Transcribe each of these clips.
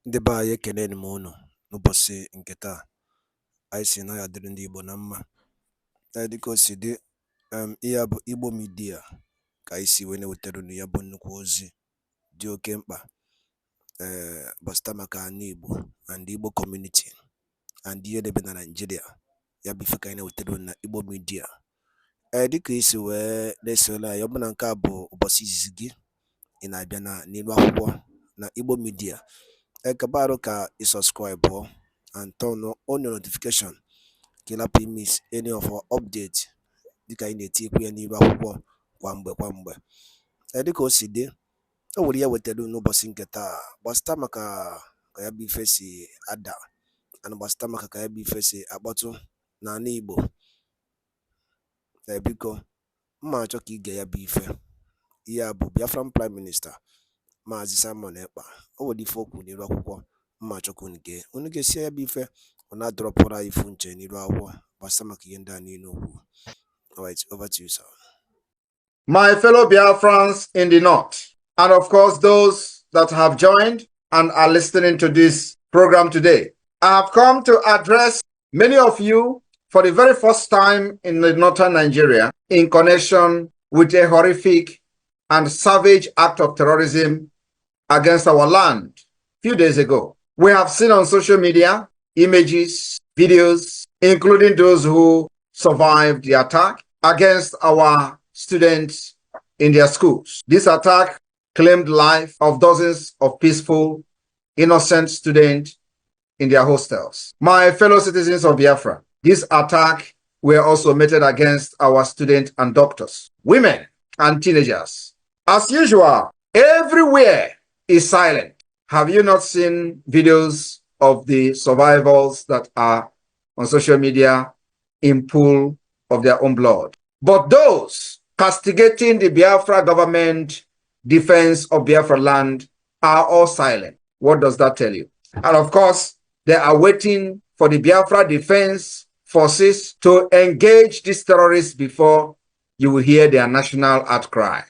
Ndị be anyị ekeneni m unu n'ụbọchị nke taa. Anyị sị na ya dịrị ndị Igbo na mma. Dịka o si dị, ihe a bụ Igbo Media ka anyị si wee na-ewetara unu ya bụ nnukwu ozi dị oke mkpa gbasịta maka ana Igbo and Igbo community and ihe debe na Nigeria. Ya bụ ife ka anyị na-ewetara unu na Igbo Media. Dịka isi wee na-esole anyị, ọ bụ na nke a bụ ụbọchị izizi gị ị na-abịa n'ilu akwụkwọ na Igbo Media, kabaru ka subscribe and turn on your notification ka ị lapụ miss any of our update dịka anyị na-etikwu ya n'ilu akwụkwọ kwa mgbe. Dịka o si dị, o nwere ya wetara n'ụbọchị nke taa gbasịta maka ka ya bụ ife si ada and gbasịta maka ka ya bụ ife si akpọtụ n'ala Igbo. Biko mma achọ ka ige ya bụ ife. Ihe a bụ Biafran Prime Minister Maazị Simon Ekpa. O nwere ife okwu n'ilu akwụkwọ mma achọ ka unu ga-esi ya bụ ife ọ na-adọrọpụrụ anyị ifu nche n'ilu akwụkwọ gbasịta maka ihe ndị a niile okwu. Alright, over to you, sir. My fellow Biafrans in the North, and of course those that have joined and are listening to this program today, I have come to address many of you for the very first time in the northern Nigeria in connection with a horrific and savage act of terrorism against our land a few days ago. We have seen on social media images, videos, including those who survived the attack against our students in their schools. This attack claimed life of dozens of peaceful, innocent students in their hostels. My fellow citizens of Biafra, this attack were also meted against our students and doctors, women and teenagers. As usual, everywhere is silent. Have you not seen videos of the survivors that are on social media in pool of their own blood? But those castigating the Biafra government defense of Biafra land are all silent. What does that tell you? And of course, they are waiting for the Biafra defense forces to engage these terrorists before you will hear their national outcry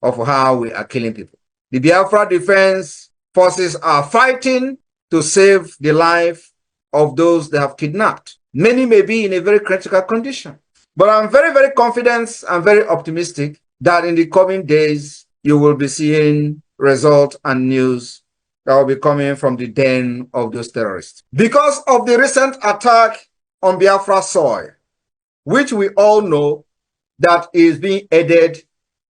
of how we are killing people. The Biafra defense forces are fighting to save the life of those they have kidnapped. Many may be in a very critical condition. But I'm very, very confident and very optimistic that in the coming days, you will be seeing results and news that will be coming from the den of those terrorists. Because of the recent attack on Biafra soil, which we all know that is being aided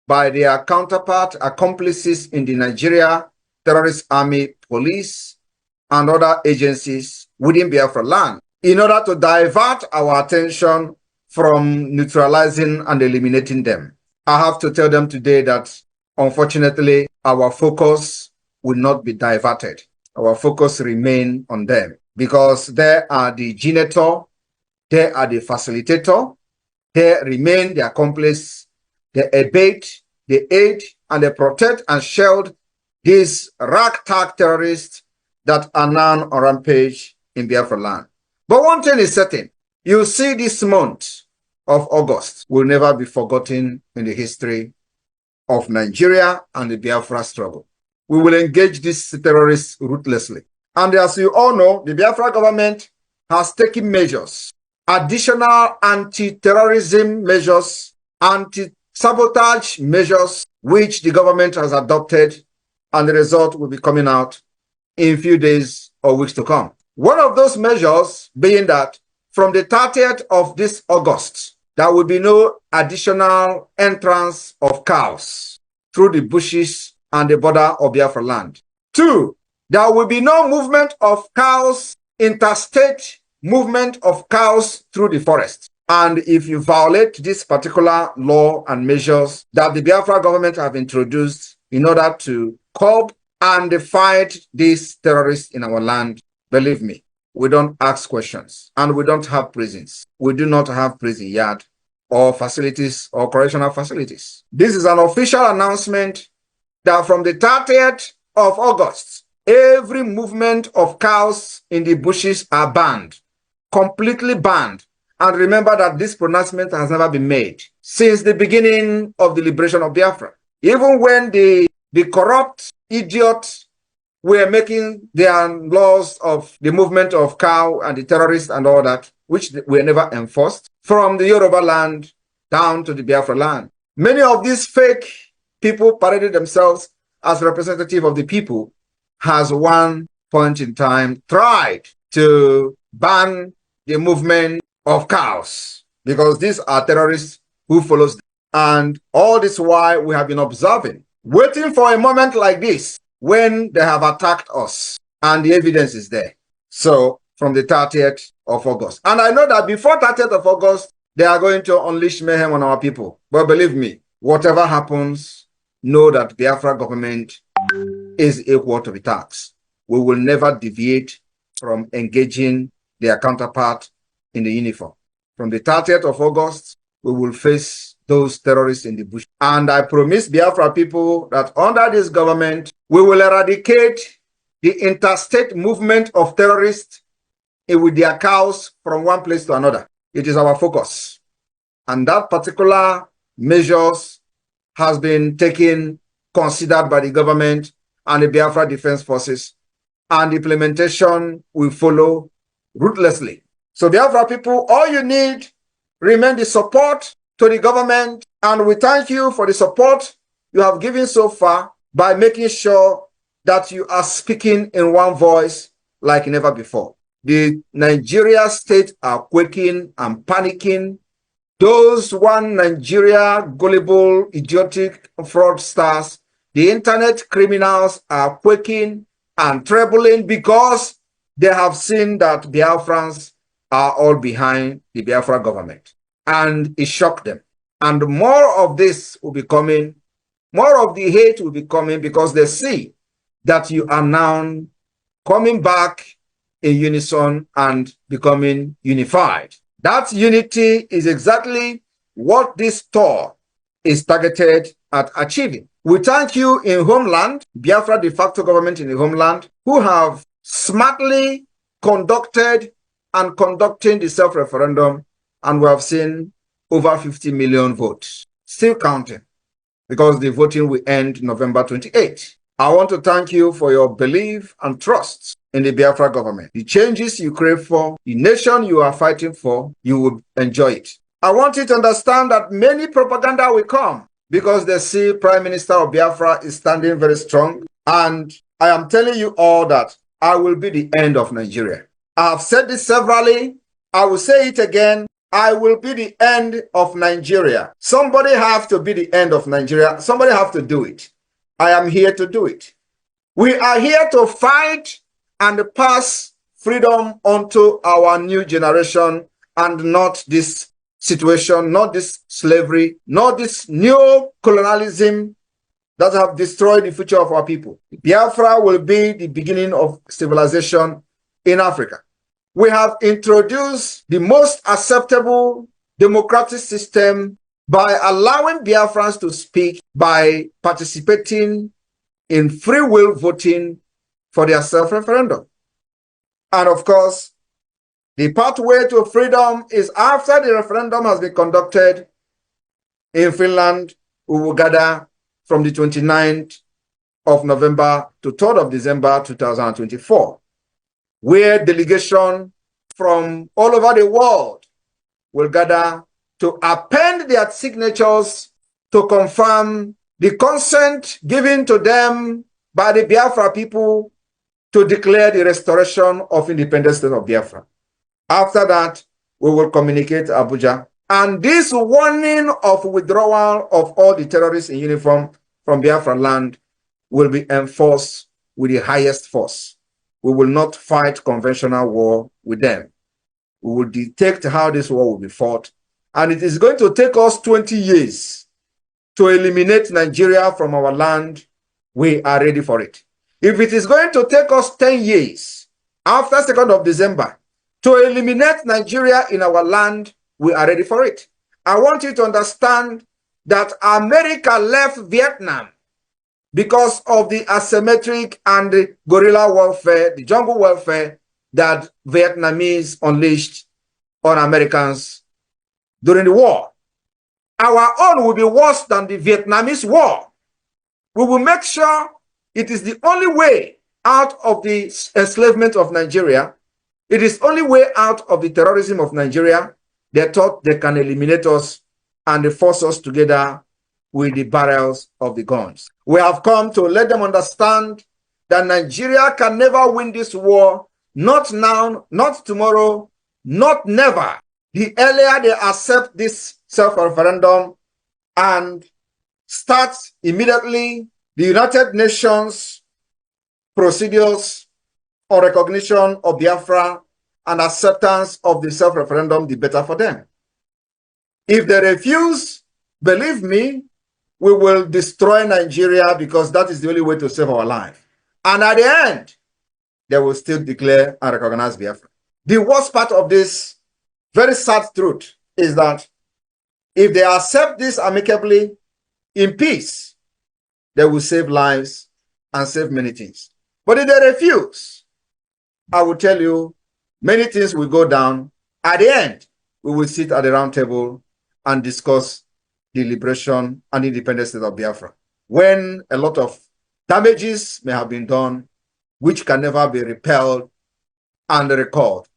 by their counterpart accomplices in the Nigeria Terrorist Army, Police, and other agencies within Biafra land, in order to divert our attention from neutralizing and eliminating them. I have to tell them today that, unfortunately, our focus will not be diverted. Our focus remain on them because they are the genitor, they are the facilitator, they remain the accomplice, they abet, they aid, and they protect and shield these ragtag terrorists that are now on rampage in Biafra land. But one thing is certain, you see this month of August will never be forgotten in the history of Nigeria and the Biafra struggle. We will engage these terrorists ruthlessly. And as you all know, the Biafra government has taken measures, additional anti-terrorism measures, anti-sabotage measures, which the government has adopted, and the result will be coming out in a few days or weeks to come. One of those measures being that from the 30th of this August, there will be no additional entrance of cows through the bushes and the border of Biafra land. 2, there will be no movement of cows, interstate movement of cows through the forest. And if you violate this particular law and measures that the Biafra government have introduced in order to curb and fight these terrorists in our land, believe me, we don't ask questions, and we don't have prisons. We do not have prison yard or facilities or correctional facilities. This is an official announcement that from the 30th of August, every movement of cows in the bushes are banned, completely banned. And remember that this pronouncement has never been made since the beginning of the liberation of Biafra. Even when the corrupt, idiot were making their laws of the movement of cow and the terrorists and all that, which were never enforced, from the Yoruba land down to the Biafra land. Many of these fake people paraded themselves as representative of the people, has one point in time tried to ban the movement of cows because these are terrorists who follows them. And all this while we have been observing, waiting for a moment like this when they have attacked us and the evidence is there. So from the 30th of August. And I know that before 30th of August, they are going to unleash mayhem on our people. But believe me, whatever happens, know that the Biafra government is equal to the tax. We will never deviate from engaging their counterpart in the uniform. From the 30th of August, we will face those terrorists in the bush. And I promise Biafra people that under this government, we will eradicate the interstate movement of terrorists with their cows from one place to another. It is our focus. And that particular measures has been taken, considered by the government and the Biafra Defense Forces, and implementation will follow ruthlessly. So Biafra people, all you need remain the support to the government, and we thank you for the support you have given so far by making sure that you are speaking in one voice like never before. The Nigeria state are quaking and panicking. Those one Nigeria gullible, idiotic fraudsters, the internet criminals are quaking and trembling because they have seen that Biafrans are all behind the Biafra government. And it shocked them. And more of this will be coming, more of the hate will be coming because they see that you are now coming back in unison and becoming unified. That unity is exactly what this tour is targeted at achieving. We thank you in homeland, Biafra de facto government in the homeland, who have smartly conducted and conducting the self-referendum, and we have seen over 50 million votes. Still counting, because the voting will end November 28. I want to thank you for your belief and trust in the Biafra government. The changes you crave for, the nation you are fighting for, you will enjoy it. I want you to understand that many propaganda will come because they see Prime Minister of Biafra is standing very strong. And I am telling you all that I will be the end of Nigeria. I have said this severally. I will say it again. I will be the end of Nigeria. Somebody have to be the end of Nigeria. Somebody have to do it. I am here to do it. We are here to fight and pass freedom onto our new generation, and not this situation, not this slavery, not this new colonialism that have destroyed the future of our people. Biafra will be the beginning of civilization in Africa. We have introduced the most acceptable democratic system by allowing Biafrans to speak, by participating in free will voting for their self-referendum. And of course, the pathway to freedom is after the referendum has been conducted in Finland. We will gather from the 29th of November to 3rd of December 2024, where delegation from all over the world will gather to append their signatures to confirm the consent given to them by the Biafra people to declare the restoration of independent state of Biafra. After that, we will communicate to Abuja. And this warning of withdrawal of all the terrorists in uniform from Biafra land will be enforced with the highest force. We will not fight conventional war with them. We will detect how this war will be fought. And it is going to take us 20 years to eliminate Nigeria from our land. We are ready for it. If it is going to take us 10 years after 2nd of December to eliminate Nigeria in our land, we are ready for it. I want you to understand that America left Vietnam because of the asymmetric and the guerrilla warfare, the jungle warfare that Vietnamese unleashed on Americans during the war. Our own will be worse than the Vietnamese war. We will make sure it is the only way out of the enslavement of Nigeria. It is only way out of the terrorism of Nigeria. They thought they can eliminate us and they force us together with the barrels of the guns. We have come to let them understand that Nigeria can never win this war, not now, not tomorrow, not never. The earlier they accept this self-referendum and start immediately the United Nations procedures or recognition of Biafra and acceptance of the self-referendum, the better for them. If they refuse, believe me, we will destroy Nigeria because that is the only way to save our life. And at the end, they will still declare and recognize Biafra. The worst part of this very sad truth is that if they accept this amicably in peace, they will save lives and save many things. But if they refuse, I will tell you, many things will go down. At the end, we will sit at the round table and discuss the liberation and independence state of Biafra, when a lot of damages may have been done, which can never be repelled and recalled.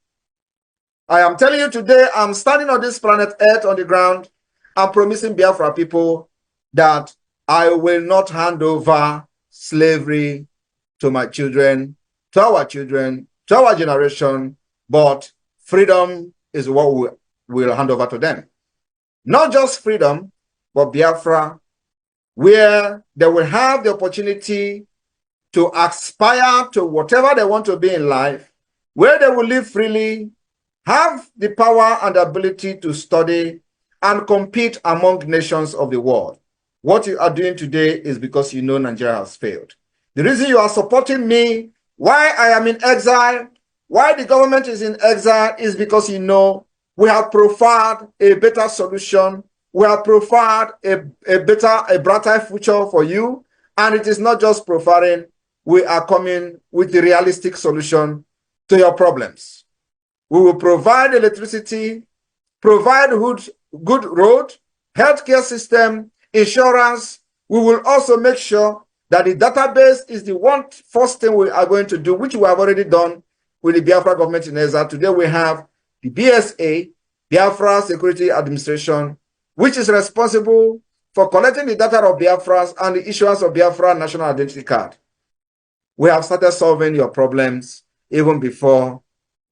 I am telling you today, I'm standing on this planet Earth on the ground. I'm promising Biafra people that I will not hand over slavery to my children, to our generation, but freedom is what we will hand over to them. Not just freedom, but Biafra, where they will have the opportunity to aspire to whatever they want to be in life, where they will live freely, have the power and ability to study and compete among nations of the world. What you are doing today is because you know Nigeria has failed. The reason you are supporting me, why I am in exile, why the government is in exile, is because you know we have profiled a better solution. We have profiled a brighter future for you. And it is not just profiling. We are coming with the realistic solution to your problems. We will provide electricity, provide good road, healthcare system, insurance. We will also make sure that the database is the first thing we are going to do, which we have already done with the Biafra government in exile. Today we have the BSA, Biafra Security Administration, which is responsible for collecting the data of Biafras and the issuance of Biafra National Identity Card. We have started solving your problems even before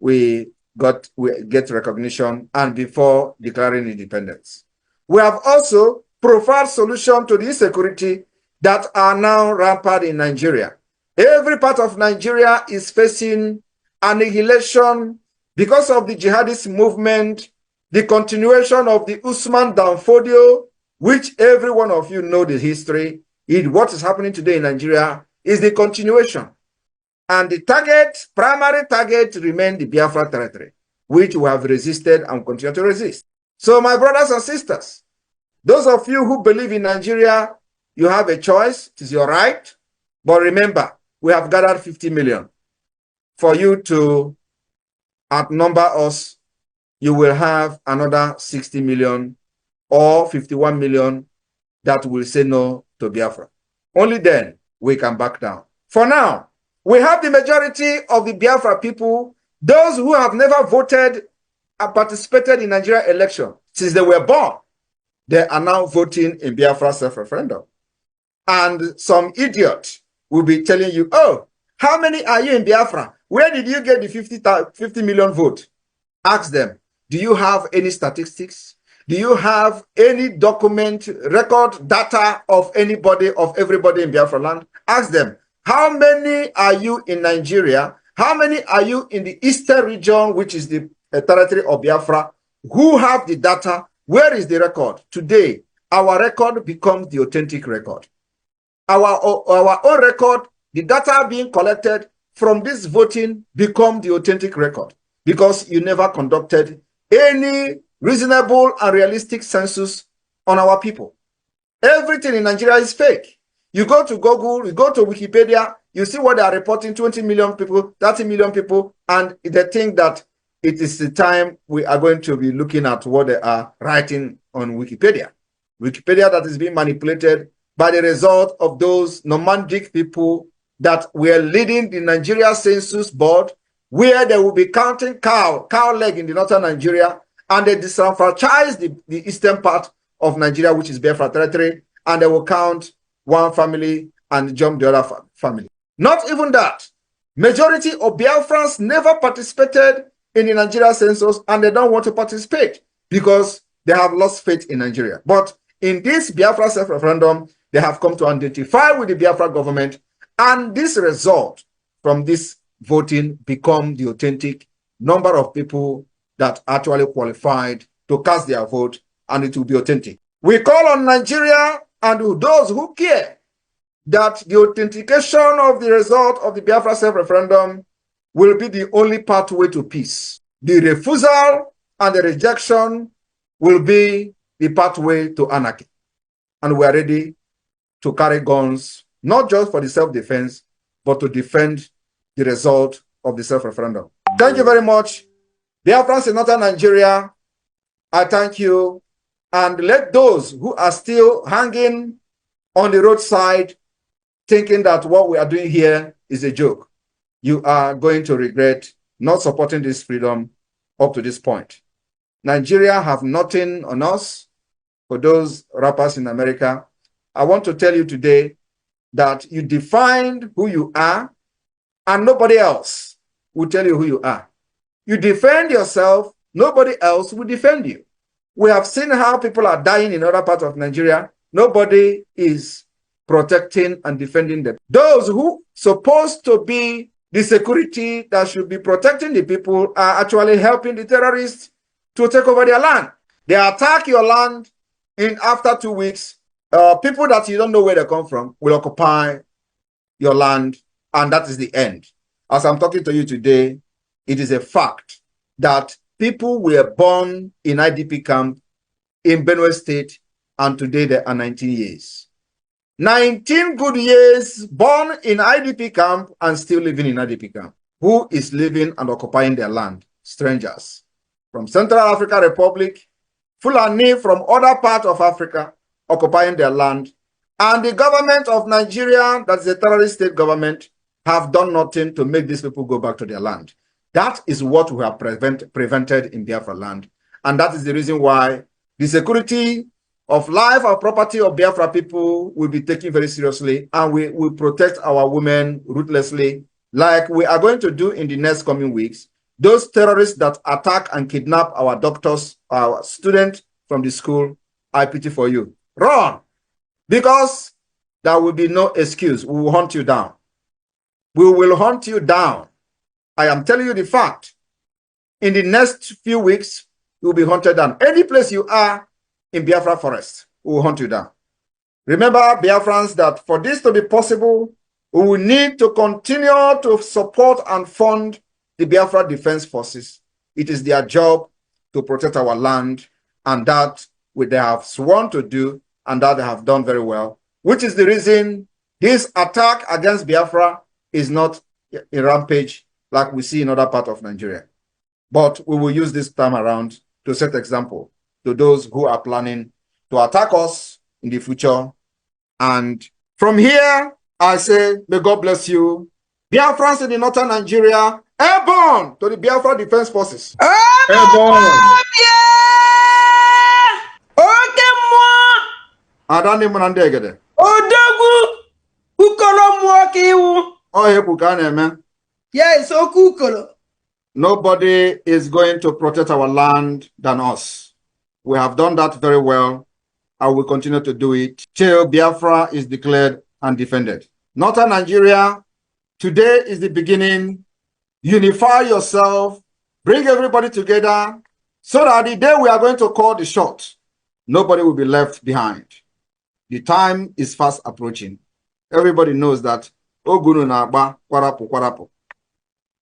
we get recognition and before declaring independence. We have also provided solutions to the insecurity that are now rampant in Nigeria. Every part of Nigeria is facing annihilation because of the jihadist movement, the continuation of the Usman Danfodio, which every one of you know the history. What is happening today in Nigeria is the continuation. And the primary target remains the Biafra territory, which we have resisted and continue to resist. So my brothers and sisters, those of you who believe in Nigeria, you have a choice. It is your right. But remember, we have gathered 50 million. For you to outnumber us, you will have another 60 million or 51 million that will say no to Biafra. Only then we can back down. For now, we have the majority of the Biafra people, those who have never voted and participated in Nigeria election since they were born. They are now voting in Biafra self-referendum. And some idiot will be telling you, oh, how many are you in Biafra? Where did you get the 50 million vote? Ask them, do you have any statistics? Do you have any document, record, data of anybody, of everybody in Biafra land? Ask them, how many are you in Nigeria? How many are you in the eastern region, which is the territory of Biafra? Who have the data? Where is the record? Today, our record becomes the authentic record. Our own record, the data being collected from this voting become the authentic record, because you never conducted any reasonable and realistic census on our people. Everything in Nigeria is fake. You go to Google, you go to Wikipedia, you see what they are reporting, 20 million people, 30 million people, and they think that it is the time we are going to be looking at what they are writing on Wikipedia. Wikipedia that is being manipulated by the result of those nomadic people that were leading the Nigeria Census Board, where they will be counting cow leg in the northern Nigeria, and they disenfranchise the eastern part of Nigeria, which is Biafra territory, and they will count one family and jump the other family. Not even that. Majority of Biafrans never participated in the Nigeria census, and they don't want to participate because they have lost faith in Nigeria. But in this Biafra self-referendum, they have come to identify with the Biafra government, and this result from this voting become the authentic number of people that actually qualified to cast their vote, and it will be authentic. We call on Nigeria and those who care that the authentication of the result of the Biafra self-referendum will be the only pathway to peace. The refusal and the rejection will be the pathway to anarchy. And we are ready to carry guns, not just for the self-defense, but to defend the result of the self-referendum. Thank you very much. Biafrans in northern Nigeria, I thank you. And let those who are still hanging on the roadside thinking that what we are doing here is a joke, you are going to regret not supporting this freedom up to this point. Nigeria have nothing on us. For those rappers in America, I want to tell you today that you define who you are, and nobody else will tell you who you are. You defend yourself, nobody else will defend you. We have seen how people are dying in other parts of Nigeria. Nobody is protecting and defending them. Those who supposed to be the security that should be protecting the people are actually helping the terrorists to take over their land. They attack your land, and after 2 weeks, people that you don't know where they come from will occupy your land, and that is the end. As I'm talking to you today, it is a fact that people were born in IDP camp in Benue State, and today they are 19 years. 19 good years born in IDP camp and still living in IDP camp. Who is living and occupying their land? Strangers from Central African Republic, Fulani from other parts of Africa occupying their land, and the government of Nigeria, that is a terrorist state government, have done nothing to make these people go back to their land. That is what we have prevented in Biafra land, and that is the reason why the security of life and property of Biafra people will be taken very seriously, and we will protect our women ruthlessly, like we are going to do in the next coming weeks. Those terrorists that attack and kidnap our doctors, our students from the school, I pity for you. Run! Because there will be no excuse. We will hunt you down. We will hunt you down. I am telling you the fact. In the next few weeks, you will be hunted down. Any place you are in Biafra forest, we will hunt you down. Remember, Biafrans, that for this to be possible, we will need to continue to support and fund the Biafra Defense Forces. It is their job to protect our land, and that they have sworn to do, and that they have done very well, which is the reason this attack against Biafra is not a rampage like we see in other parts of Nigeria. But we will use this time around to set example to those who are planning to attack us in the future. And from here, I say, may God bless you. Biafrans in the northern Nigeria, airborne to the Biafra Defense Forces. Airborne! Adani Manandegede. Odogwu ukolo mmụọ ka iwu. Oh, Ebuka Obi. Yes, okwu ukolo. Nobody is going to protect our land than us. We have done that very well, and we continue to do it till Biafra is declared and defended. Northern Nigeria, today is the beginning. Unify yourself, bring everybody together, so that the day we are going to call the shot, nobody will be left behind. The time is fast approaching. Everybody knows that Ogunu na agba kwarapu kwarapu.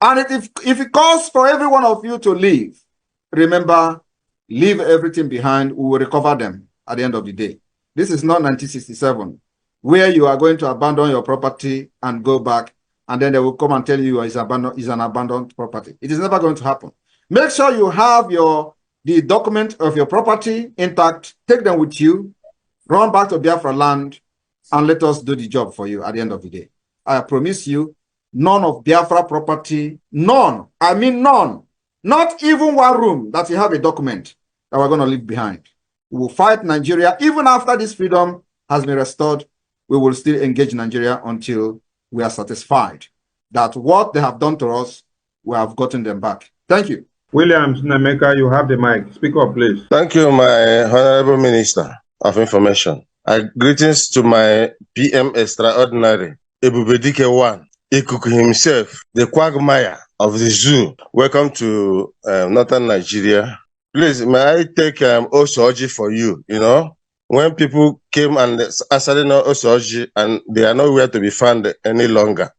And if it calls for every one of you to leave, remember, leave everything behind. We will recover them at the end of the day. This is not 1967, where you are going to abandon your property and go back, and then they will come and tell you it's an abandoned property. It is never going to happen. Make sure you have the document of your property intact. Take them with you. Run back to Biafra land, and let us do the job for you at the end of the day. I promise you, none of Biafra property, none, I mean none, not even one room that you have a document that we're going to leave behind. We will fight Nigeria. Even after this freedom has been restored, we will still engage Nigeria until we are satisfied that what they have done to us, we have gotten them back. Thank you. Williams Nameka, you have the mic. Speak up, please. Thank you, my Honorable Minister of Information. Greetings to my PM Extraordinary, Ebubedike One, Ikuku himself, the quagmire of the zoo. Welcome to Northern Nigeria. Please, may I take Osoji for you? You know, when people came and answered Osoji and they are nowhere to be found any longer.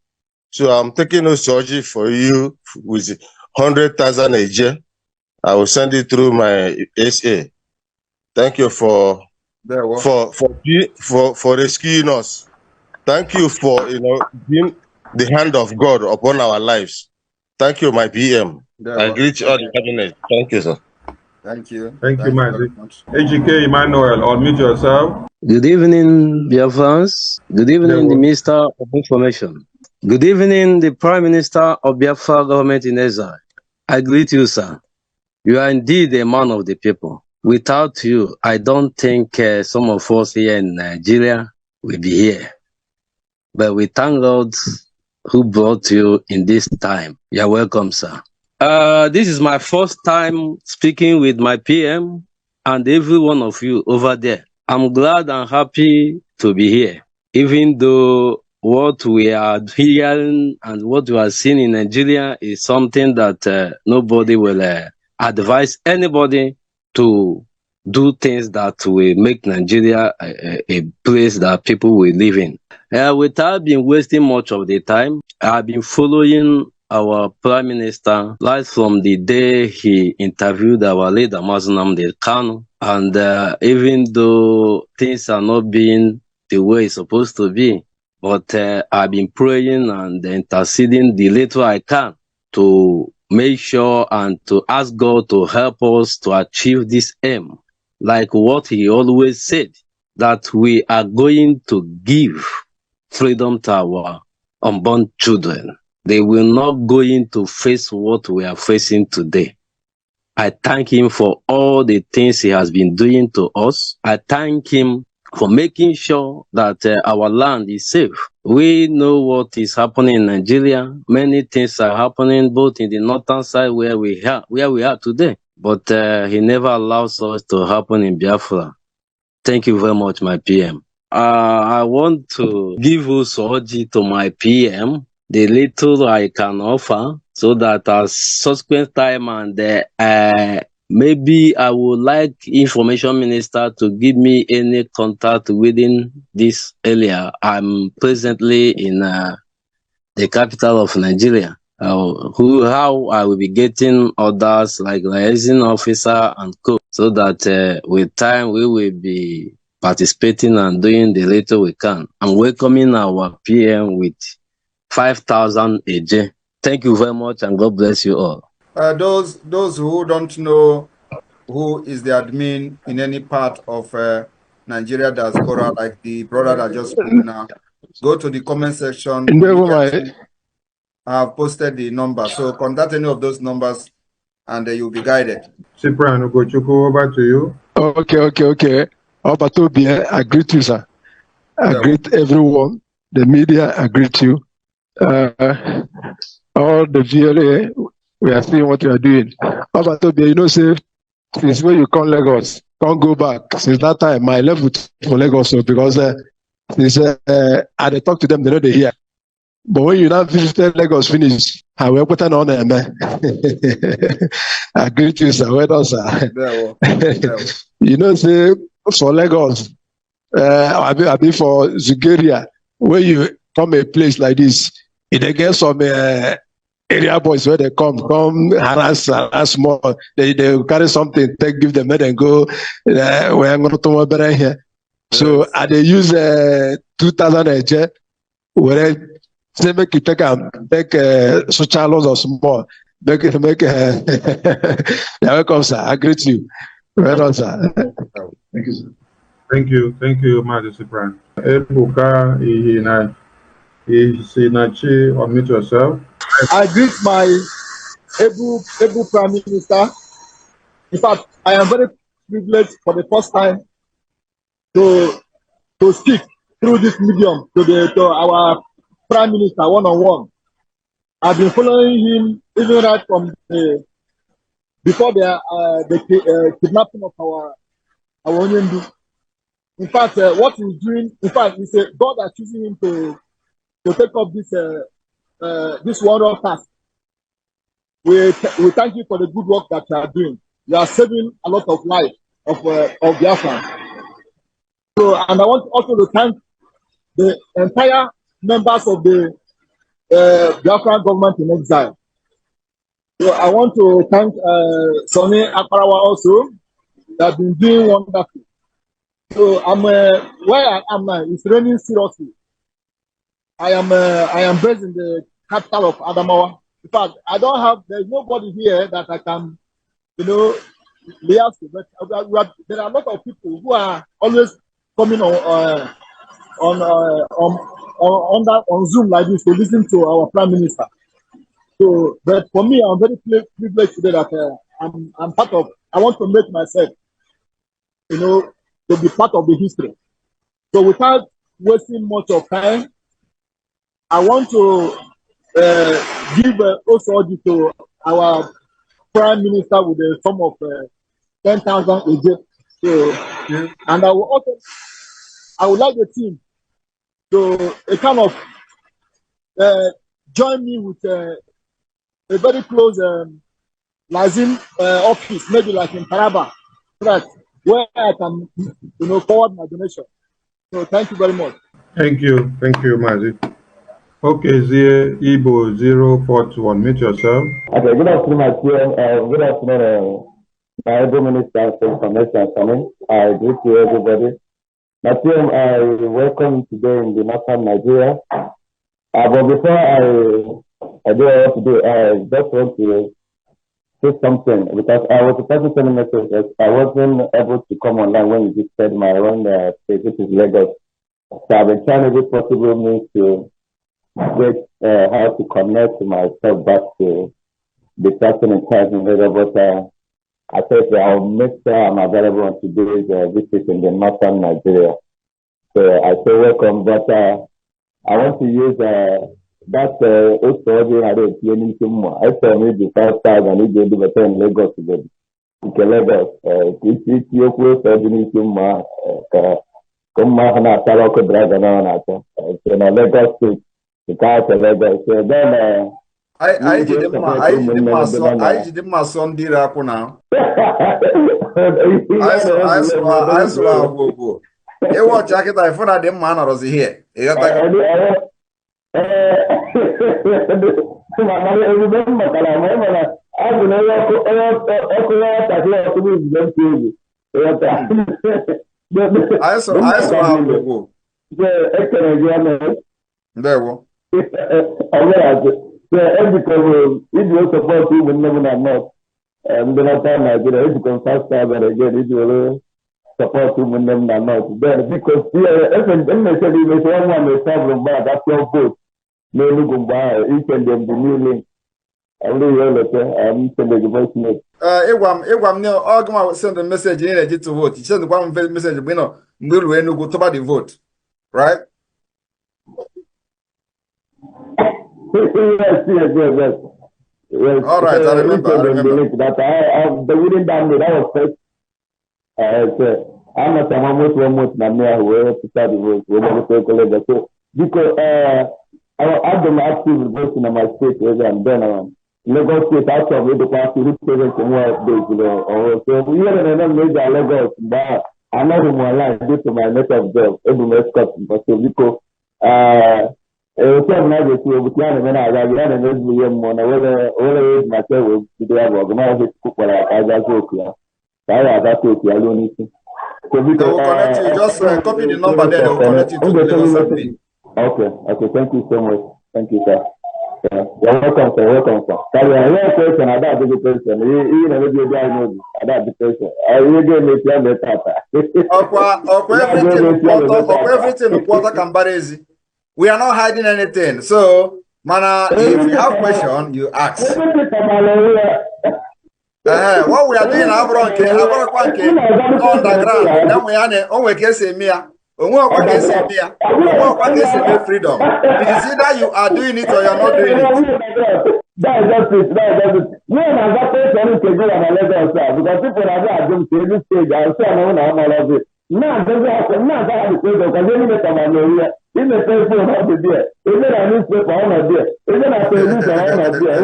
So I'm taking Osoji for you with 100,000 a year. I will send it through my SA. Thank you for rescuing us. Thank you for being the hand of God upon our lives. Thank you, my PM. I greet all the cabinet. Thank you, sir. Thank you. Thank you, very much. AGK Emmanuel, unmute yourself. Good evening, Biafrans. Good evening, the Minister of Information. Good evening, the Prime Minister of Biafra government in exile. I greet you, sir. You are indeed a man of the people. Without you, I don't think some of us here in Nigeria will be here. But we thank God who brought you in this time. You're welcome, sir. This is my first time speaking with my PM and every one of you over there. I'm glad and happy to be here, even though what we are hearing and what we are seeing in Nigeria is something that nobody will advise anybody to do things that will make Nigeria a place that people will live in. Without being wasting much of the time, I've been following our Prime Minister right from the day he interviewed our leader, nnamdi Kanu. And even though things are not being the way it's supposed to be, but I've been praying and interceding the little I can to make sure and to ask God to help us to achieve this aim. Like what he always said, that we are going to give freedom to our unborn children. They will not going to face what we are facing today. I thank him for all the things he has been doing to us. I thank him for making sure that our land is safe. We know what is happening in Nigeria. Many things are happening both in the northern side where we are today. But he never allows us to happen in Biafra. Thank you very much, my PM. I want to give Usoji to my PM, the little I can offer, so that as subsequent time and maybe I would like Information Minister to give me any contact within this area. I'm presently in the capital of Nigeria. How I will be getting orders like liaison officer and co, so that with time we will be participating and doing the little we can. I'm welcoming our PM with 5,000 a day. Thank you very much and God bless you all. Those who don't know who is the admin in any part of Nigeria diaspora, like the brother that just spoke now, go to the comment section. I have posted the number, so contact any of those numbers and you'll be guided. Cyprian Ugochukwu, over to you. Okay. I greet you, sir. I greet everyone. The media, I greet you. All the VLA, we are seeing what you are doing. You know, say, since when you come Lagos, can't go back. Since that time, I left for Lagos, so because since I talk to them, they know they hear. But when you now visited Lagos, finish, I will put an on there, man. I greet you, sir. Well done, sir. You know, say, for Lagos, I be for Zugeria, when you come a place like this, they get some area boys where they come harass more. They carry something, give them, and go, where I'm going to better here. So, they use 2,000 a year, where they make you take social laws or small. You're welcome, sir. I greet you. Well done, sir. Thank you, sir. Thank you, Majesty Prime. Ebuka, Isinachi, unmute yourself. I greet my Ebu Prime Minister. In fact, I am very privileged for the first time to speak through this medium to our Prime Minister one-on-one. I've been following him even right from before the kidnapping of our Onyendu. In fact, what he's doing, in fact, it's God has chosen him to take up this wonderful task. We thank you for the good work that you are doing. You are saving a lot of lives of Biafra. So, and I want also to thank the entire members of the Biafra government in exile. So I want to thank Sonny Akparawa also, that have been doing wonderful. So I'm where I am now. It's raining seriously. I am based in the capital of Adamawa. In fact, there's nobody here that I can, liaise with. But there are a lot of people who are always coming on Zoom like this to listen to our Prime Minister. So, but for me, I'm very privileged today that I'm part of. I want to make myself, to be part of the history. So, without wasting much of time, I want to give also to our Prime Minister with a sum of 10,000 a day. So, and I would like the team to kind of join me with a very close Lazim office, maybe like in Taraba, so that where I can, forward my donation. So thank you very much. Thank you, Mazi. Okay, Zie Igbo 041, mute yourself. Okay, good afternoon, my team. Good afternoon, my Able Minister for Information coming. I greet you, everybody. My team, I welcome you today in the northern Nigeria. But before I do what to do, I just want to say something because I was supposed to send a message that I wasn't able to come online when you just said my own state, which is Lagos. So I've been trying every possible means to get how to connect myself back to the person in charge in Lagos. But I said I'll make sure I'm available on today's visit in the northern Nigeria. So I say welcome, but I want to use that also I don't see anything more. I saw maybe 5,000 if they do in Lagos today. In Lagos, it's your close anything more. Come on, I tell you, brother, no, so Lagos State, the car to Lagos. So then, I did my son did up now. I saw go. You watch jacket I found out them man was here. You got I saw go. There we because if you support you will never not and then after Nigeria, if you can fast time and again it will support you will never not. Then because if they say you may one may problem but that's your vote. No look by each and them the new link. I'm sending the voice note. Ewam ne ogma send a message in legit to vote. You send one message we know we no go to the vote. Right? Yes. All right, I remember. That the winning down that was first. I'm not almost 1 month now where to start the vote. We're going to take so because I've been active voting in my state where I'm done. Lagos State out of the party represent more days, so we are in another major Lagos, but I'm not in my life due to my native job, every Scott, but so because so I'm not going to be able to run and every year more. Whether my will be there, organize it for I got to I don't need to. So they will connect you. Just copy the number there. They will connect you to the Lagos admin. Okay. Thank you so much. Thank you, sir. Yeah. You're welcome, sir. Sorry, I have a question. I got the question. You know, maybe you guys know. I got the question. I will give you the everything the quarter can barezi. We are not hiding anything. So, Mana, if you have question, you ask. What we are doing underground. Then we are on case mia. Freedom. It is either you are doing it or you are not doing it. That's just it. Me and my person to go on a level because people are going to this stage. I'll say I'm all of it. Now, doesn't happen. Now, that is because they make a area. In the paper, not the dear. Is it a newspaper on a dear? Is it a police on a dear?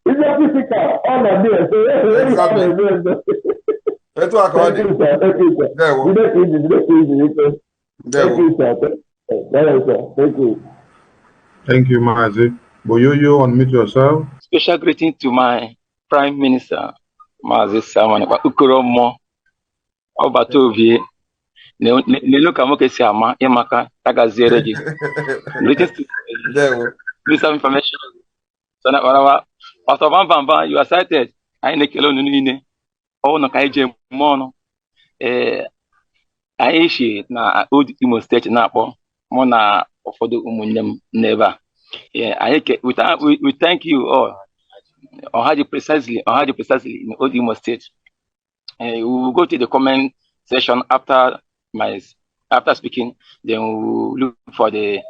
It's a physical on a dear. So, That's what I call it. Thank you, sir. Thank you. Thank you, Mazi. Boyoyo, unmute yourself. Special greeting to my Prime Minister, Mazi Simon Ukoromo Obatovie. Nelo Kamoke Siama, Yamaka, Tagazereji. Greetings to Minister of Information. So, Pastor Van Van Van, you are cited. I need to know. Oh, no, Kaije Mono. I na old Imo State na akpọ mụ na ụfọdụ ụmụnne m n'ebe a. We thank you all. Ohaji precisely in old Imo State. We will go to the comment section after speaking. Then we will look for the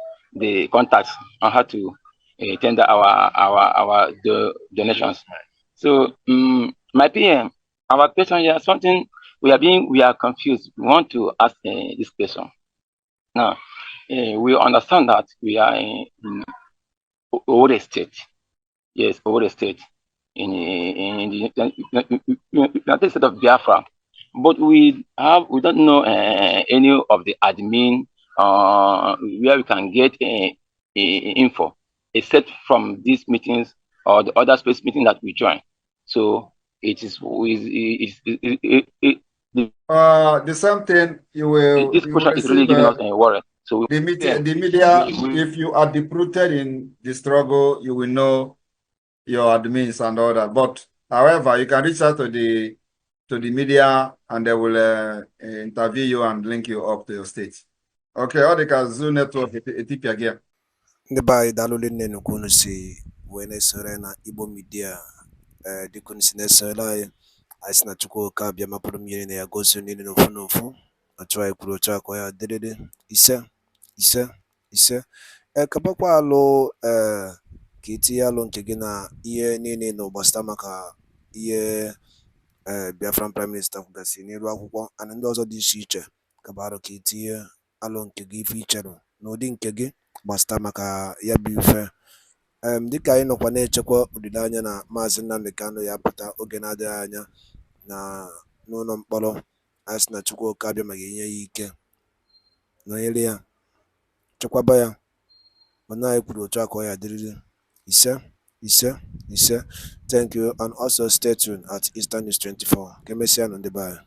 contacts on how to tender our donations. So my PM, our question here, something we are confused. We want to ask this question. Now, we understand that we are in Owerri State. Yes, Owerri State in the United States of Biafra. But we don't know any of the admin where we can get info, except from these meetings or the other space meeting that we join. So it is the same thing you will. This question is really giving us a worry. So the media, if you are deep-rooted in the struggle, you will know your admins and all that. But however, you can reach out to the media and they will interview you and link you up to your state. Okay, all the Kazoo network Ethiopia again. The by Dalolin Nukunusi when I surrender Igbo media the Kunsinesala Isna Chuko Kabia Mapulum Yen ya goes in no funofu. I try Kurocha Koya did it. Isa Kabakwa lo Kiti alon Kegina Ye Nini no Bastamaka Ye Biafran Prime Minister Gasi Niru and also this feature Kabaro Kiti alon Kegi feature no din Kegi Bastamaka Yabife dịka anyị nọkwa na-echekwa olileanya na Maazị Nnamdi Kanu ya pụta oge na-adịghị anya na n'ụlọ mkpọrọ anyị sị na Chukwuka abịa ma ga-enye ya ike nọnyere ya chekwaba ya mana anyị kwuru otu a ka ọ ya dịrịrị ise. Thank you and also stay tuned at Eastern News 24 ka emesịa nụ ndị be anyị.